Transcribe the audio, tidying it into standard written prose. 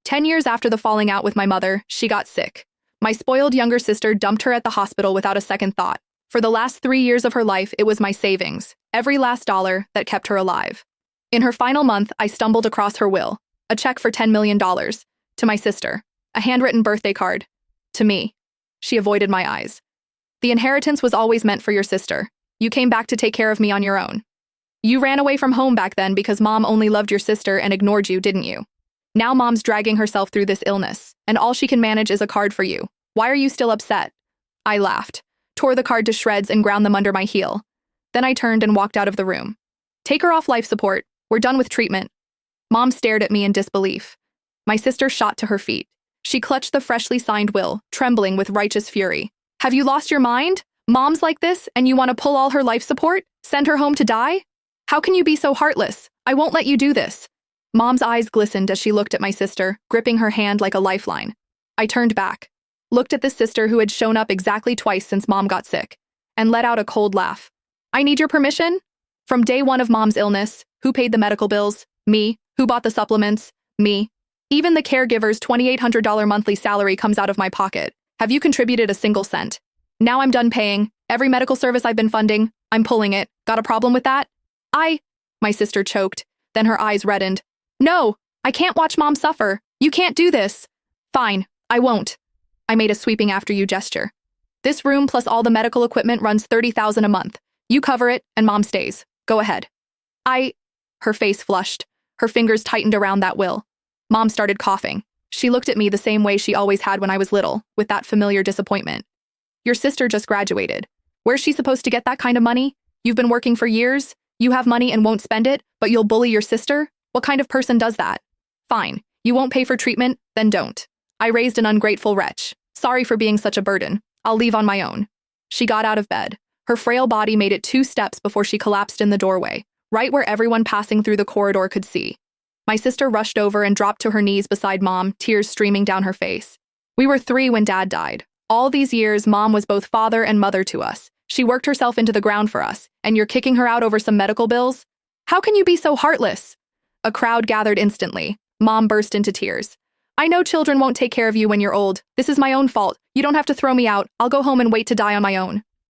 10 years after the falling out with my mother, she got sick. My spoiled younger sister dumped her at the hospital without a second thought. For the last 3 years of her life, it was my savings, every last dollar, that kept her alive. In her final month, I stumbled across her will, a check for $10 million, to my sister, a handwritten birthday card, to me. She avoided my eyes. The inheritance was always meant for your sister. You came back to take care of me on your own. You ran away from home back then because Mom only loved your sister and ignored you, didn't you? Now Mom's dragging herself through this illness, and all she can manage is a card for you. Why are you still upset? I laughed, tore the card to shreds and ground them under my heel. Then I turned and walked out of the room. Take her off life support. We're done with treatment. Mom stared at me in disbelief. My sister shot to her feet. She clutched the freshly signed will, trembling with righteous fury. Have you lost your mind? Mom's like this, and you want to pull all her life support? Send her home to die? How can you be so heartless? I won't let you do this. Mom's eyes glistened as she looked at my sister, gripping her hand like a lifeline. I turned back, looked at the sister who had shown up exactly twice since Mom got sick, and let out a cold laugh. I need your permission? From day one of Mom's illness, who paid the medical bills? Me. Who bought the supplements? Me. Even the caregiver's $2,800 monthly salary comes out of my pocket. Have you contributed a single cent? Now I'm done paying. Every medical service I've been funding, I'm pulling it. Got a problem with that? My sister choked, then her eyes reddened. No, I can't watch Mom suffer. You can't do this. Fine, I won't. I made a sweeping after you gesture. This room plus all the medical equipment runs $30,000 a month. You cover it, and Mom stays. Go ahead. Her face flushed. Her fingers tightened around that will. Mom started coughing. She looked at me the same way she always had when I was little, with that familiar disappointment. Your sister just graduated. Where's she supposed to get that kind of money? You've been working for years. You have money and won't spend it, but you'll bully your sister? What kind of person does that? Fine. You won't pay for treatment? Then don't. I raised an ungrateful wretch. Sorry for being such a burden. I'll leave on my own. She got out of bed. Her frail body made it 2 steps before she collapsed in the doorway, right where everyone passing through the corridor could see. My sister rushed over and dropped to her knees beside Mom, tears streaming down her face. We were 3 when Dad died. All these years, Mom was both father and mother to us. She worked herself into the ground for us, and you're kicking her out over some medical bills? How can you be so heartless? A crowd gathered instantly. Mom burst into tears. I know children won't take care of you when you're old. This is my own fault. You don't have to throw me out. I'll go home and wait to die on my own.